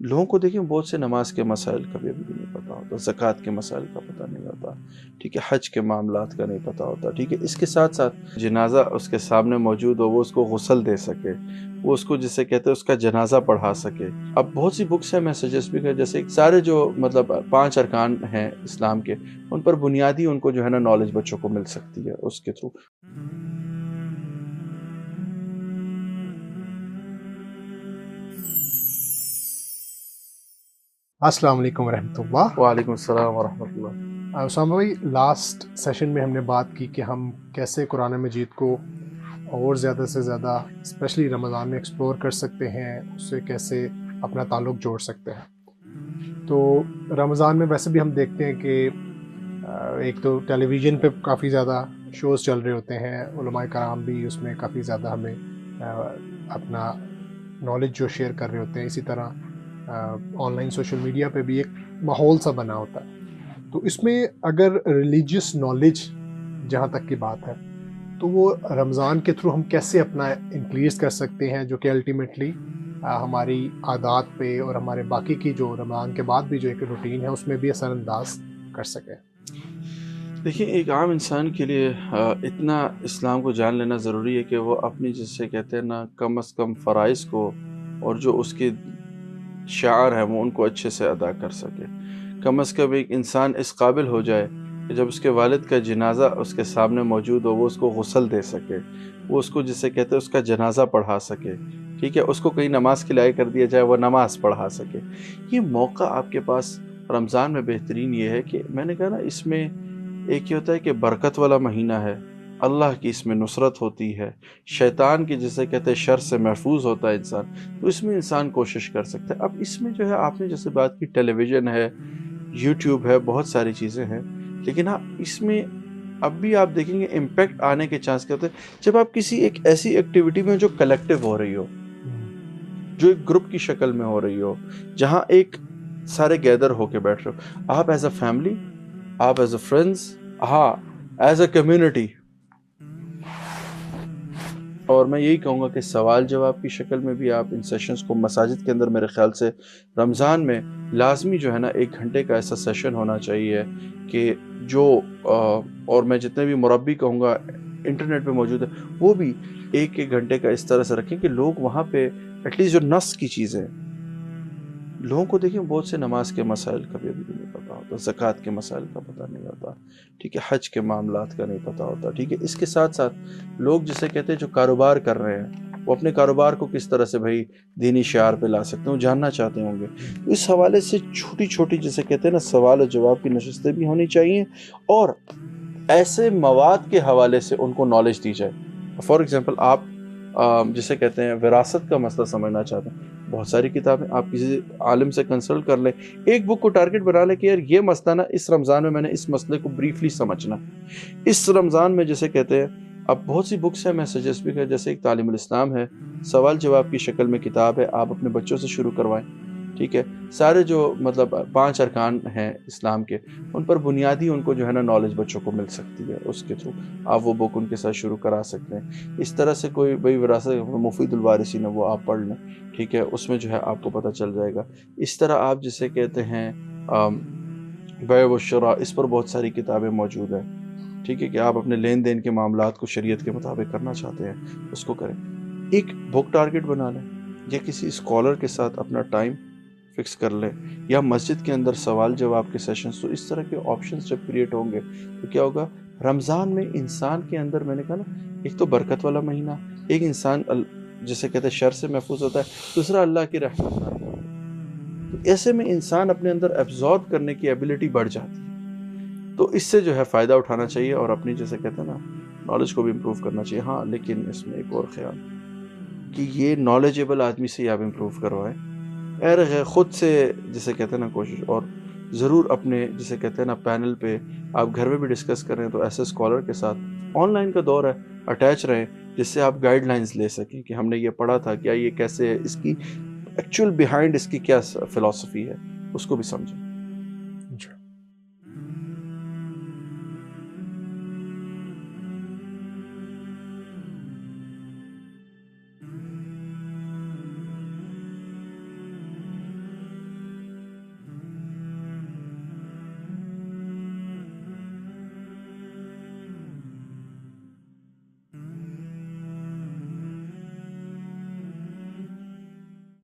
لوگوں کو دیکھیں بہت سے نماز کے مسائل کا بھی ابھی بھی نہیں پتہ ہوتا، زکوٰۃ کے مسائل کا پتہ نہیں ہوتا، ٹھیک ہے، حج کے معاملات کا نہیں پتہ ہوتا، ٹھیک ہے۔ اس کے ساتھ ساتھ جنازہ اس کے سامنے موجود ہو، وہ اس کو غسل دے سکے، وہ اس کو جسے کہتے ہیں اس کا جنازہ پڑھا سکے۔ اب بہت سی بکس ہیں، میں سجیسٹ بھی کر، جیسے سارے جو مطلب 5 ارکان ہیں اسلام کے، ان پر بنیادی ان کو جو ہے نا نالج بچوں کو مل سکتی ہے اس کے تھرو۔ السلام علیکم ورحمۃ اللہ۔ وعلیکم السلام ورحمۃ اللہ۔ اسامہ بھائی، لاسٹ سیشن میں ہم نے بات کی کہ ہم کیسے قرآن مجید کو اور زیادہ سے زیادہ اسپیشلی رمضان میں ایکسپلور کر سکتے ہیں، اس سے کیسے اپنا تعلق جوڑ سکتے ہیں۔ تو رمضان میں ویسے بھی ہم دیکھتے ہیں کہ ایک تو ٹیلی ویژن پہ کافی زیادہ شوز چل رہے ہوتے ہیں، علماء کرام بھی اس میں کافی زیادہ ہمیں اپنا نالج جو شیئر کر رہے ہوتے ہیں، اسی طرح آن لائن سوشل میڈیا پہ بھی ایک ماحول سا بنا ہوتا ہے۔ تو اس میں اگر ریلیجیس نالج جہاں تک کی بات ہے، تو وہ رمضان کے تھرو ہم کیسے اپنا انکریز کر سکتے ہیں، جو کہ الٹیمیٹلی ہماری عادات پہ اور ہمارے باقی کی جو رمضان کے بعد بھی جو ایک روٹین ہے اس میں بھی اثر انداز کر سکے۔ دیکھیں، ایک عام انسان کے لیے اتنا اسلام کو جان لینا ضروری ہے کہ وہ اپنی جسے کہتے ہیں نا کم از کم فرائض کو اور جو اس کے شعار ہیں وہ ان کو اچھے سے ادا کر سکے۔ کم از کم ایک انسان اس قابل ہو جائے کہ جب اس کے والد کا جنازہ اس کے سامنے موجود ہو، وہ اس کو غسل دے سکے، وہ اس کو جسے کہتے ہیں اس کا جنازہ پڑھا سکے، ٹھیک ہے، اس کو کہیں نماز کے لائق کر دیا جائے، وہ نماز پڑھا سکے۔ یہ موقع آپ کے پاس رمضان میں بہترین یہ ہے کہ میں نے کہا نا، اس میں ایک یہ ہوتا ہے کہ برکت والا مہینہ ہے، اللہ کی اس میں نصرت ہوتی ہے، شیطان کی جسے کہتے ہیں شر سے محفوظ ہوتا ہے انسان، تو اس میں انسان کوشش کر سکتا ہے۔ اب اس میں جو ہے آپ نے جیسے بات کی، ٹیلی ویژن ہے، یوٹیوب ہے، بہت ساری چیزیں ہیں، لیکن ہاں اس میں اب بھی آپ دیکھیں گے امپیکٹ آنے کے چانس کیا ہوتے ہیں جب آپ کسی ایک ایسی ایکٹیویٹی میں جو کلیکٹیو ہو رہی ہو، جو ایک گروپ کی شکل میں ہو رہی ہو، جہاں ایک سارے گیدر ہو کے بیٹھ رہے ہو، آپ ایز اے فیملی، آپ ایز اے فرینڈز، ہاں ایز اے کمیونٹی۔ اور میں یہی کہوں گا کہ سوال جواب کی شکل میں بھی آپ ان سیشنز کو مساجد کے اندر، میرے خیال سے رمضان میں لازمی جو ہے نا 1 گھنٹے کا ایسا سیشن ہونا چاہیے کہ جو اور میں جتنے بھی مربی کہوں گا انٹرنیٹ پہ موجود ہے، وہ بھی 1 گھنٹے کا اس طرح سے رکھیں کہ لوگ وہاں پہ ایٹ لیسٹ جو نص کی چیزیں، لوگوں کو دیکھیں بہت سے نماز کے مسائل کا بھی ابھی بھی نہیں پتہ ہوتا، زکوٰۃ کے مسائل کا پتہ نہیں ہوتا، ٹھیک ہے، حج کے معاملات کا نہیں پتہ ہوتا، ٹھیک ہے۔ اس کے ساتھ ساتھ لوگ جسے کہتے ہیں جو کاروبار کر رہے ہیں، وہ اپنے کاروبار کو کس طرح سے بھائی دینی شعار پہ لا سکتے ہیں، وہ جاننا چاہتے ہوں گے۔ اس حوالے سے چھوٹی چھوٹی جسے کہتے ہیں نا سوال و جواب کی نشستیں بھی ہونی چاہیے، اور ایسے مواد کے حوالے سے ان کو نالج دی جائے۔ فار ایگزامپل، آپ جسے کہتے ہیں وراثت کا مسئلہ سمجھنا چاہتے ہیں، بہت ساری کتابیں، آپ کسی عالم سے کنسلٹ کر لیں، ایک بک کو ٹارگٹ بنا لیں کہ یار یہ مسئلہ نا اس رمضان میں نے اس مسئلے کو بریفلی سمجھنا، اس رمضان میں جسے کہتے ہیں۔ اب بہت سی بکس ہیں، میں سجیسٹ بھی کر، جیسے ایک تعلیم الاسلام ہے، سوال جواب کی شکل میں کتاب ہے، آپ اپنے بچوں سے شروع کروائیں، ٹھیک ہے۔ سارے جو مطلب 5 ارکان ہیں اسلام کے، ان پر بنیادی ان کو جو ہے نا نالج بچوں کو مل سکتی ہے، اس کے تھرو آپ وہ بک ان کے ساتھ شروع کرا سکتے ہیں۔ اس طرح سے کوئی بھائی وراثت، مفید الوارثین ہے، وہ آپ پڑھ لیں، ٹھیک ہے، اس میں جو ہے آپ کو پتہ چل جائے گا۔ اس طرح آپ جسے کہتے ہیں بیع و شراء، اس پر بہت ساری کتابیں موجود ہیں، ٹھیک ہے، کہ آپ اپنے لین دین کے معاملات کو شریعت کے مطابق کرنا چاہتے ہیں، اس کو کریں۔ ایک بک ٹارگٹ بنا لیں، یا کسی اسکالر کے ساتھ اپنا ٹائم فکس کر لیں، یا مسجد کے اندر سوال جواب کے سیشنز۔ تو اس طرح کے آپشنز جب کریٹ ہوں گے تو کیا ہوگا، رمضان میں انسان کے اندر، میں نے کہا نا، ایک تو برکت والا مہینہ، ایک انسان جسے کہتے ہیں شر سے محفوظ ہوتا ہے، دوسرا اللہ کی رحمت ہے، تو ایسے میں انسان اپنے اندر ایبزارب کرنے کی ایبلٹی بڑھ جاتی ہے، تو اس سے جو ہے فائدہ اٹھانا چاہیے، اور اپنی جسے کہتے ہیں نا نالج کو بھی امپروو کرنا چاہیے۔ ہاں لیکن اس میں ایک اور خیال کہ یہ نالجیبل آدمی سے ہی آپ امپروو کروائیں، خود سے جسے کہتے ہیں نا کوشش، اور ضرور اپنے جسے کہتے ہیں نا پینل پہ آپ گھر میں بھی ڈسکس کریں تو ایسے اسکالر کے ساتھ، آن لائن کا دور ہے، اٹیچ رہیں، جس سے آپ گائیڈ لائنز لے سکیں کہ ہم نے یہ پڑھا تھا، کیا یہ کیسے ہے، اس کی ایکچوئل بیہائنڈ اس کی کیا فلسفی ہے، اس کو بھی سمجھیں۔